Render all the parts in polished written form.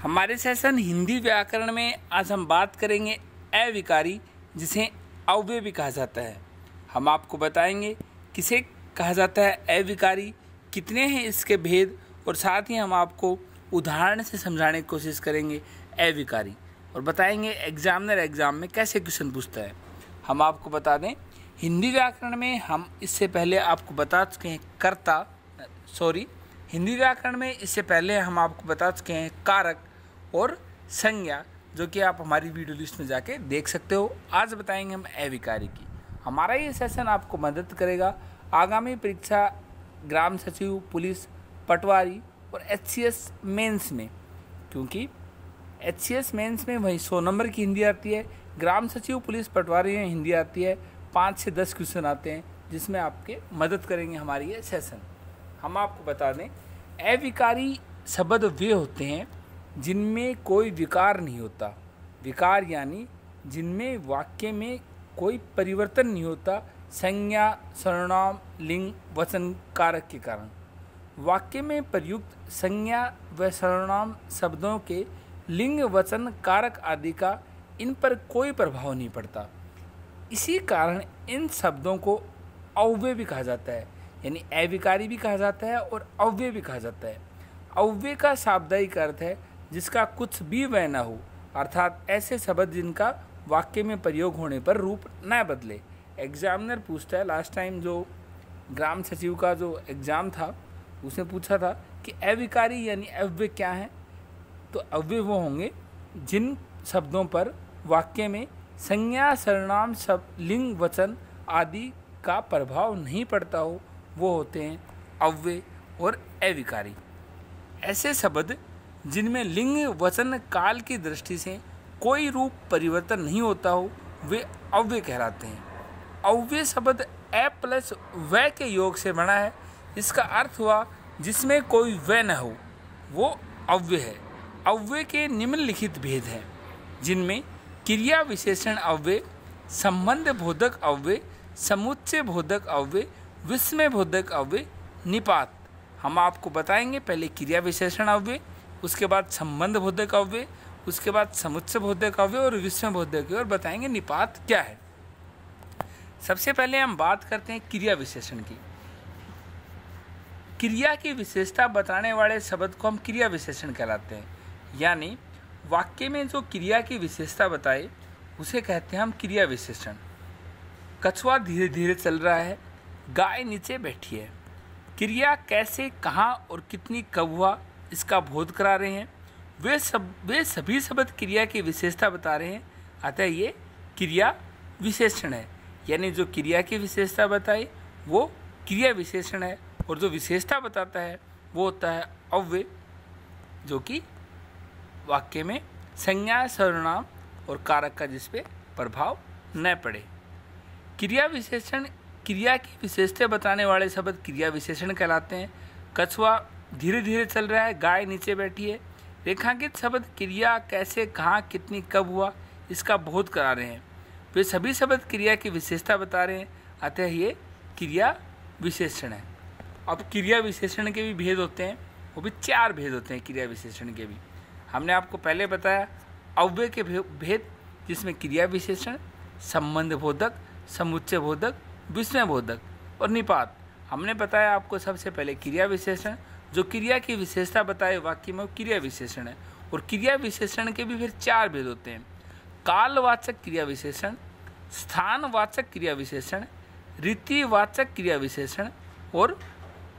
हमारे सेशन हिंदी व्याकरण में आज हम बात करेंगे अविकारी, जिसे अव्यय भी कहा जाता है। हम आपको बताएंगे किसे कहा जाता है अविकारी, कितने हैं इसके भेद, और साथ ही हम आपको उदाहरण से समझाने की कोशिश करेंगे अविकारी, और बताएंगे एग्जाम में कैसे क्वेश्चन पूछता है। हम आपको बता दें, हिंदी व्याकरण में हम इससे पहले आपको बता चुके हैं हिंदी व्याकरण में इससे पहले हम आपको बता चुके हैं कारक और संज्ञा, जो कि आप हमारी वीडियो लिस्ट में जाके देख सकते हो। आज बताएंगे हम अविकारी की। हमारा ये सेशन आपको मदद करेगा आगामी परीक्षा ग्राम सचिव, पुलिस, पटवारी और HCS मेंस में, क्योंकि HCS मेंस में वही 100 नंबर की हिंदी आती है, ग्राम सचिव, पुलिस, पटवारी में हिंदी आती है, 5 से 10 क्वेश्चन आते हैं, जिसमें आपके मदद करेंगे हमारी ये सेशन। हम आपको बता दें, अविकारी शब्द वे होते हैं जिनमें कोई विकार नहीं होता। विकार यानी जिनमें वाक्य में कोई परिवर्तन नहीं होता संज्ञा, सर्वनाम, लिंग, वचन, कारक के कारण। वाक्य में प्रयुक्त संज्ञा व सर्वनाम शब्दों के लिंग, वचन, कारक आदि का इन पर कोई प्रभाव नहीं पड़ता। इसी कारण इन शब्दों को अव्यय भी कहा जाता है, यानी अविकारी भी कहा जाता है और अव्यय भी कहा जाता है। अव्यय का शाब्दिक अर्थ है जिसका कुछ भी वह न हो, अर्थात ऐसे शब्द जिनका वाक्य में प्रयोग होने पर रूप न बदले। एग्जामिनर पूछता है, लास्ट टाइम जो ग्राम सचिव का जो एग्ज़ाम था उसने पूछा था कि अविकारी यानी अव्यय क्या है। तो अव्यय वो होंगे जिन शब्दों पर वाक्य में संज्ञा, सर्वनाम, शब्द, लिंग, वचन आदि का प्रभाव नहीं पड़ता हो, वो होते हैं अव्यय और अविकारी। ऐसे शब्द जिनमें लिंग, वचन, काल की दृष्टि से कोई रूप परिवर्तन नहीं होता हो, वे अव्यय कहलाते हैं। अव्यय शब्द अ प्लस व के योग से बना है। इसका अर्थ हुआ जिसमें कोई व न हो, वो अव्यय है। अव्यय के निम्नलिखित भेद हैं, जिनमें क्रिया विशेषण अव्यय, संबंध बोधक अव्यय, समुच्चय बोधक अव्यय, विस्मय बोधक अव्यय, निपात। हम आपको बताएंगे पहले क्रिया विशेषण अव्यय, उसके बाद संबंध बोधक अव्यय, उसके बाद समुच्चय बोधक अव्यय और विस्मय बोधक अव्यय, और बताएंगे निपात क्या है। सबसे पहले हम बात करते हैं क्रिया विशेषण की। क्रिया की विशेषता बताने वाले शब्द को हम क्रिया विशेषण कहलाते हैं, यानी वाक्य में जो क्रिया की विशेषता बताए उसे कहते हैं हम क्रिया विशेषण। कछुआ धीरे धीरे चल रहा है, गाय नीचे बैठी है। क्रिया कैसे, कहाँ और कितनी, कब हुआ, इसका बोध करा रहे हैं। वे सभी शब्द क्रिया की विशेषता बता रहे हैं, अतः ये क्रिया विशेषण है। यानी जो क्रिया की विशेषता बताई वो क्रिया विशेषण है, और जो विशेषता बताता है वो होता है अव्यय, जो कि वाक्य में संज्ञा, सर्वनाम और कारक का जिस पे प्रभाव न पड़े। क्रिया विशेषण क्रिया की विशेषता बताने वाले शब्द क्रिया विशेषण कहलाते हैं। कछुआ धीरे धीरे चल रहा है, गाय नीचे बैठी है। रेखांकित शब्द क्रिया कैसे, कहाँ, कितनी, कब हुआ, इसका बोध करा रहे हैं। वे सभी शब्द क्रिया की विशेषता बता रहे हैं, अतः ये क्रिया विशेषण है। अब क्रिया विशेषण के भी भेद होते हैं, वो भी 4 भेद होते हैं क्रिया विशेषण के भी। हमने आपको पहले बताया अव्यय के भेद, जिसमें क्रिया विशेषण, संबंध बोधक, समुच्चय बोधक, विस्मय बोधक और निपात। हमने बताया आपको सबसे पहले क्रिया विशेषण, जो क्रिया की विशेषता बताए वाक्य में, वो क्रिया विशेषण है। और क्रिया विशेषण के भी फिर 4 भेद होते हैं। कालवाचक क्रिया विशेषण, स्थानवाचक क्रिया विशेषण, रीतिवाचक क्रिया विशेषण और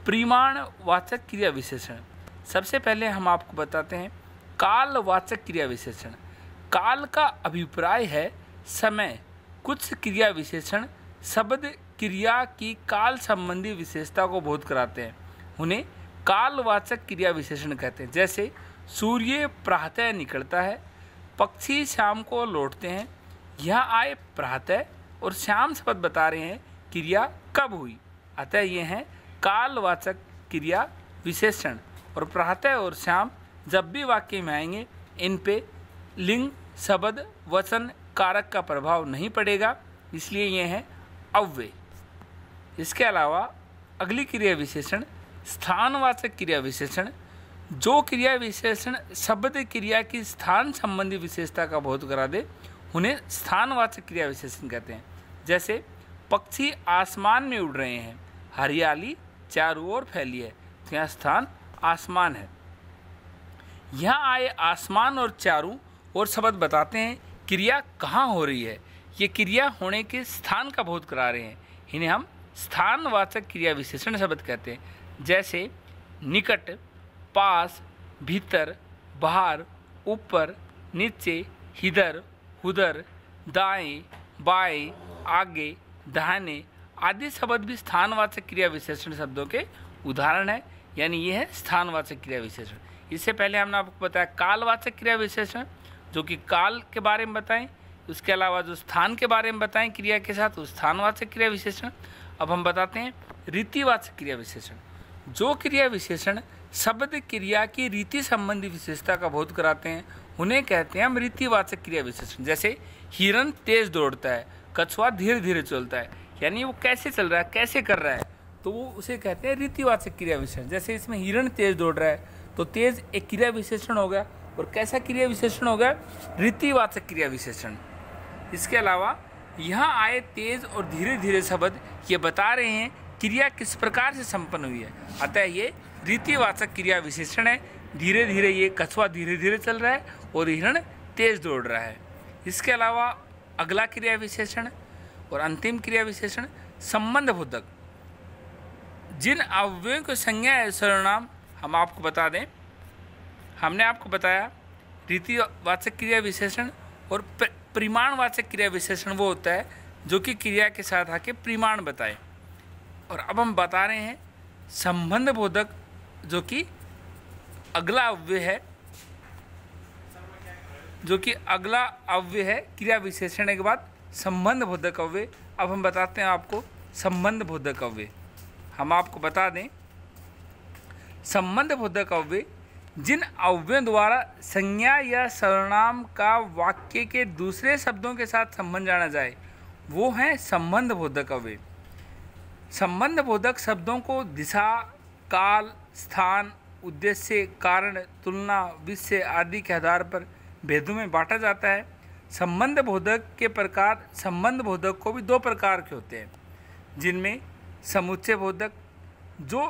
परिमाणवाचक क्रिया विशेषण। सबसे पहले हम आपको बताते हैं कालवाचक क्रिया विशेषण। काल का अभिप्राय है समय। कुछ क्रिया विशेषण शब्द क्रिया की काल संबंधी विशेषता को बोध कराते हैं, उन्हें कालवाचक क्रिया विशेषण कहते हैं। जैसे सूर्य प्रातः निकलता है, पक्षी शाम को लौटते हैं। यहाँ आए प्रातः और शाम शब्द बता रहे हैं क्रिया कब हुई, अतः ये हैं कालवाचक क्रिया विशेषण। और प्रातः और शाम जब भी वाक्य में आएंगे, इन पे लिंग, शब्द, वचन, कारक का प्रभाव नहीं पड़ेगा, इसलिए ये हैं अव्यय। इसके अलावा अगली क्रिया विशेषण स्थानवाचक क्रिया विशेषण। जो क्रिया विशेषण शब्द क्रिया की स्थान संबंधी विशेषता का बोध करा दे उन्हें स्थानवाचक क्रिया विशेषण कहते हैं। जैसे पक्षी आसमान में उड़ रहे हैं, हरियाली चारों ओर फैली है, तो यहाँ स्थान आसमान है। यहाँ आए आसमान और चारों ओर शब्द बताते हैं क्रिया कहाँ हो रही है, ये क्रिया होने के स्थान का बोध करा रहे हैं, इन्हें हम स्थानवाचक क्रिया विशेषण शब्द कहते हैं। जैसे निकट, पास, भीतर, बाहर, ऊपर, नीचे, इधर, उधर, दाएं, बाएं, आगे, दाहिने आदि शब्द भी स्थानवाचक क्रिया विशेषण शब्दों के उदाहरण है, यानी ये है स्थानवाचक क्रिया विशेषण। इससे पहले हमने आपको बताया कालवाचक क्रिया विशेषण, जो कि काल के बारे में बताएं, उसके अलावा जो स्थान के बारे में बताएं क्रिया के साथ, उस स्थानवाचक क्रिया विशेषण। अब हम बताते हैं रीतिवाचक क्रिया विशेषण। जो क्रिया विशेषण शब्द क्रिया की रीति संबंधी विशेषता का बोध कराते हैं उन्हें कहते हैं हम रीतिवाचक क्रिया विशेषण। जैसे हिरन तेज दौड़ता है, कछुआ धीरे धीरे चलता है, यानी वो कैसे चल रहा है, कैसे कर रहा है, तो वो उसे कहते हैं रीतिवाचक क्रिया विशेषण। जैसे इसमें हिरन तेज दौड़ रहा है तो तेज एक क्रिया विशेषण हो गया, और कैसा क्रिया विशेषण हो गया, रीतिवाचक क्रिया विशेषण। इसके अलावा यहाँ आए तेज और धीरे धीरे शब्द ये बता रहे हैं क्रिया किस प्रकार से संपन्न हुई है, अतः ये रीतिवाचक क्रिया विशेषण है। धीरे धीरे ये कछुआ धीरे धीरे चल रहा है और हिरण तेज दौड़ रहा है। इसके अलावा अगला क्रिया विशेषण और अंतिम क्रिया विशेषण संबंध बोधक। जिन अव्ययों को संज्ञा है सर्वनाम हम आपको बता दें, हमने आपको बताया रीतिवाचक क्रिया विशेषण और परिमाणवाचक क्रिया विशेषण वो होता है जो कि क्रिया के साथ आके परिमाण बताए। और अब हम बता रहे हैं संबंध बोधक, जो कि अगला अव्यय है, जो कि अगला अव्यय है क्रिया विशेषण के बाद संबंध बोधक अव्यय। अब हम बताते हैं आपको संबंध बोधक अव्यय। हम आपको बता दें संबंध बोधक अव्यय जिन अव्ययों द्वारा संज्ञा या सर्वनाम का वाक्य के दूसरे शब्दों के साथ संबंध जाना जाए वो है संबंध बोधक अव्यय। संबंध बोधक शब्दों को दिशा, काल, स्थान, उद्देश्य, कारण, तुलना, विषय आदि के आधार पर भेदों में बांटा जाता है। संबंध बोधक के प्रकार संबंध बोधक को भी दो प्रकार के होते हैं, जिनमें समुच्चय बोधक जो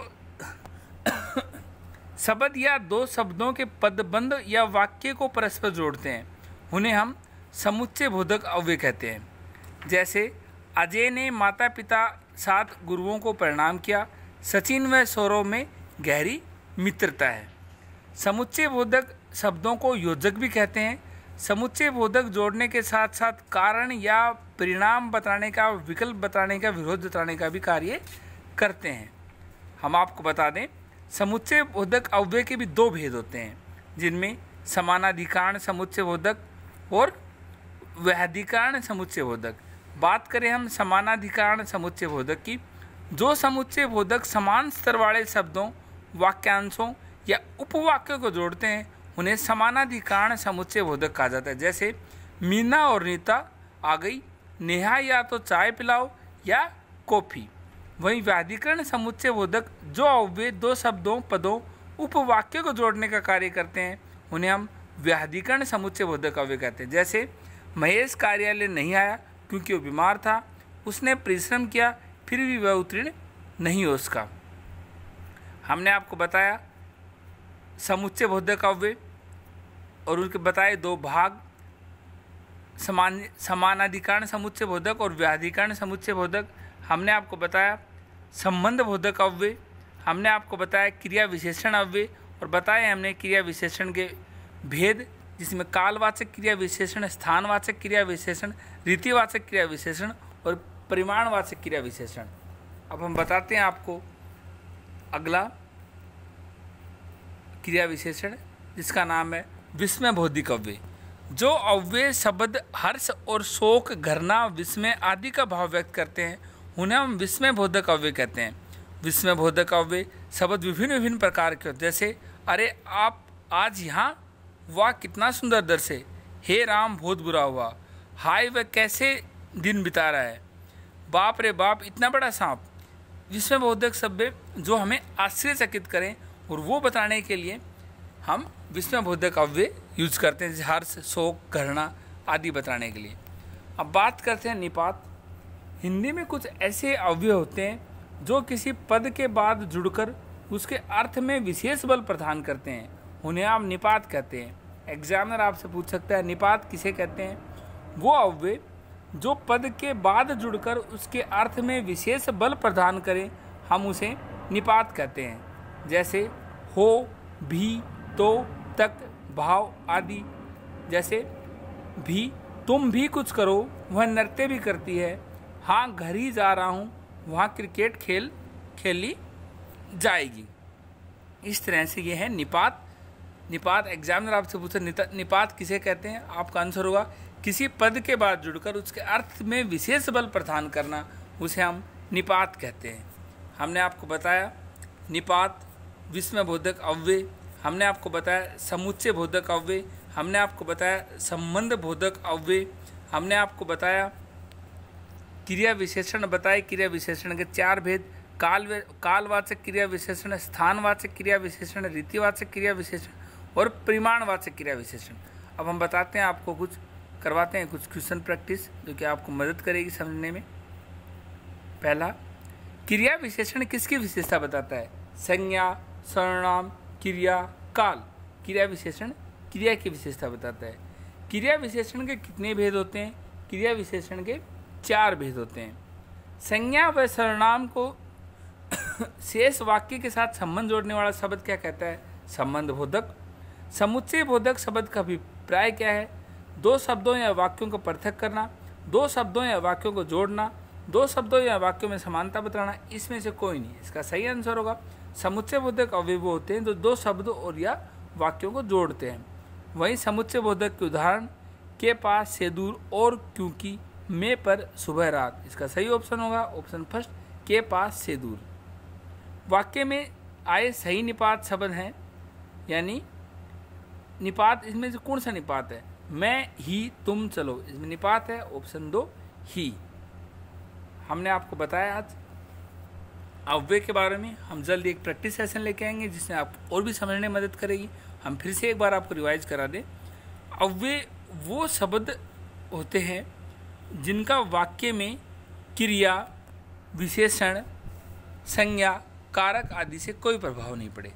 शब्द या दो शब्दों के पदबंध या वाक्य को परस्पर जोड़ते हैं उन्हें हम समुच्चय बोधक अव्यय कहते हैं। जैसे अजय ने माता पिता साथ गुरुओं को प्रणाम किया, सचिन व सौरव में गहरी मित्रता है। समुच्चय बोधक शब्दों को योजक भी कहते हैं। समुच्चय बोधक जोड़ने के साथ साथ कारण या परिणाम बताने का, विकल्प बताने का, विरोध बताने का भी कार्य करते हैं। हम आपको बता दें समुच्चय बोधक अव्यय के भी दो भेद होते हैं, जिनमें समानाधिकरण समुच्चय बोधक और वैधिकरण समुच्चय बोधक। बात करें हम समानाधिकरण समुच्चय बोधक की, जो समुच्चय बोधक समान स्तर वाले शब्दों, वाक्यांशों या उपवाक्यों को जोड़ते हैं उन्हें समानाधिकरण समुच्चय बोधक कहा जाता है। जैसे मीना और नीता आ गई, नेहा या तो चाय पिलाओ या कॉफ़ी। वहीं व्याधिकरण समुच्चय बोधक जो अव्यय दो शब्दों, पदों, उपवाक्यों को जोड़ने का कार्य करते हैं उन्हें हम व्याधिकरण समुच्चय बोधक अव्यय कहते हैं। जैसे महेश कार्यालय नहीं आया क्योंकि वो बीमार था, उसने परिश्रम किया फिर भी वह उत्तीर्ण नहीं हो उसका। हमने आपको बताया समुच्चय बोधक अव्यय और उनके बताए दो भाग, समानाधिकरण समुच्चय बोधक और व्याधिकरण समुच्चय बोधक। हमने आपको बताया संबंध बोधक अव्यय, हमने आपको बताया क्रिया विशेषण अव्यय और बताया हमने क्रिया विशेषण के भेद, जिसमें कालवाचक क्रिया विशेषण, स्थानवाचक क्रिया विशेषण, रीतिवाचक क्रिया विशेषण और परिमाणवाचक क्रिया विशेषण। अब हम बताते हैं आपको अगला क्रिया विशेषण जिसका नाम है विस्मय बोधिक अव्यय। जो अव्यय शब्द हर्ष और शोक, घृणा, विस्मय आदि का भाव व्यक्त करते हैं उन्हें हम विस्मय बोधक अव्यय कहते हैं। विस्मय बोधक अव्यय शब्द विभिन्न विभिन्न प्रकार के होते हैं। जैसे अरे आप आज यहाँ, वाह कितना सुंदर दृश्य है, हे राम बहुत बुरा हुआ, हाय वह कैसे दिन बिता रहा है, बाप रे बाप इतना बड़ा सांप। विस्मय बोधक शब्द जो हमें आश्चर्यचकित करें और वो बताने के लिए हम विस्मयबोधक अव्यय यूज करते हैं, जैसे हर्ष, शोक, घृणा आदि बताने के लिए। अब बात करते हैं निपात। हिंदी में कुछ ऐसे अव्यय होते हैं जो किसी पद के बाद जुड़कर उसके अर्थ में विशेष बल प्रदान करते हैं, उन्हें आप निपात कहते हैं। एग्जामिनर आपसे पूछ सकता है निपात किसे कहते हैं? वो अव्यय जो पद के बाद जुड़कर उसके अर्थ में विशेष बल प्रदान करे, हम उसे निपात कहते हैं। जैसे हो, भी, तो, तक, भाव आदि। जैसे भी, तुम भी कुछ करो, वह नृत्य भी करती है। हाँ, घर ही जा रहा हूँ, वहाँ क्रिकेट खेली जाएगी। इस तरह से ये है निपात। निपात एग्जामिनर आपसे पूछे निपात किसे कहते हैं? आपका आंसर होगा किसी पद के बाद जुड़कर उसके अर्थ में विशेष बल प्रदान करना, उसे हम निपात कहते हैं। हमने आपको बताया निपात, विस्मयबोधक अव्यय, हमने आपको बताया समुच्चय बोधक अव्यय, हमने आपको बताया संबंध बोधक अव्यय, हमने आपको बताया क्रिया विशेषण बताए, क्रिया विशेषण के 4 भेद, कालवाचक क्रिया विशेषण, स्थानवाचक क्रिया विशेषण, रीतिवाचक क्रिया विशेषण और परिमाणवाचक क्रिया विशेषण। अब हम बताते हैं आपको कुछ, करवाते हैं कुछ क्वेश्चन प्रैक्टिस जो कि आपको मदद करेगी समझने में। पहला, क्रिया विशेषण किसकी विशेषता बताता है? संज्ञा, सर्वनाम, क्रिया, काल। क्रिया विशेषण क्रिया की विशेषता बताता है। क्रिया विशेषण के कितने भेद होते हैं? क्रिया विशेषण के 4 भेद होते हैं। संज्ञा व सर्वनाम को शेष वाक्य के साथ संबंध जोड़ने वाला शब्द क्या कहता है? संबंध बोधक। समुच्चय बोधक शब्द का अभिप्राय क्या है? 2 शब्दों या वाक्यों को पृथक करना, 2 शब्दों या वाक्यों को जोड़ना, 2 शब्दों या वाक्यों में समानता बताना। इसमें से कोई नहीं। इसका सही आंसर होगा समुच्चय बोधक अव्यय वो होते हैं जो 2 शब्दों और या वाक्यों को जोड़ते हैं। वहीं समुच्चय बोधक के उदाहरण के पास से दूर और क्योंकि, में पर, सुबह रात। इसका सही ऑप्शन होगा ऑप्शन फर्स्ट, के पास से दूर। वाक्य में आए सही निपात शब्द हैं, यानी निपात इसमें से कौन सा निपात है? मैं, ही, तुम, चलो, इसमें निपात है ऑप्शन 2 ही। हमने आपको बताया आज अव्यय के बारे में। हम जल्द एक प्रैक्टिस सेशन लेके आएंगे जिसमें आपको और भी समझने में मदद करेगी। हम फिर से एक बार आपको रिवाइज करा दें। अव्यय वो शब्द होते हैं जिनका वाक्य में क्रिया, विशेषण, संज्ञा, कारक आदि से कोई प्रभाव नहीं पड़े।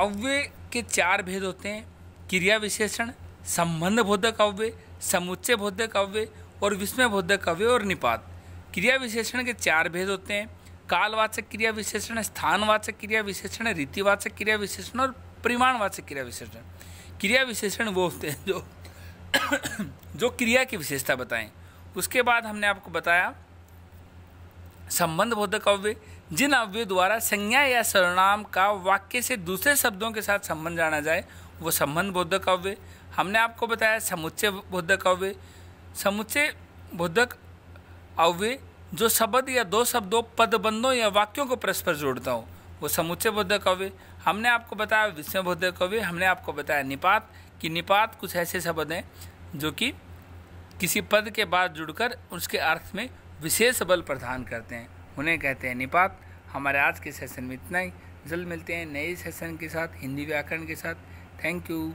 अव्यय के 4 भेद होते हैं: क्रिया विशेषण, संबंध बोधक अव्यय, समुच्चय बोधक अव्यय और विस्मय बोधक अव्यय और निपात। क्रिया विशेषण के 4 भेद होते हैं: कालवाचक क्रिया विशेषण, स्थानवाचक क्रिया विशेषण, रीतिवाचक क्रिया विशेषण और परिमाणवाचक क्रिया विशेषण। क्रिया विशेषण वो होते हैं जो क्रिया की विशेषता बताएं। उसके बाद हमने आपको बताया संबंध बोधक अव्यय, जिन अव्यय द्वारा संज्ञा या सर्वनाम का वाक्य से दूसरे शब्दों के साथ संबंध जाना जाए वो संबंध बोधक अव्यय। हमने आपको बताया समुच्चय बोधक अव्यय, समुच्चय बोधक अव्यय जो शब्द या 2 शब्दों, पदबंधों या वाक्यों को परस्पर जोड़ता हो वो समुच्चय बोधक अव्यय। हमने आपको बताया विस्मय बोधक अव्यय। हमने आपको बताया निपात, कि निपात कुछ ऐसे शब्द हैं जो कि किसी पद के बाद जुड़कर उसके अर्थ में विशेष बल प्रदान करते हैं, उन्हें कहते हैं निपात। हमारे आज के सेशन में इतना ही। जल्द मिलते हैं नए सेशन के साथ, हिंदी व्याकरण के साथ। Thank you.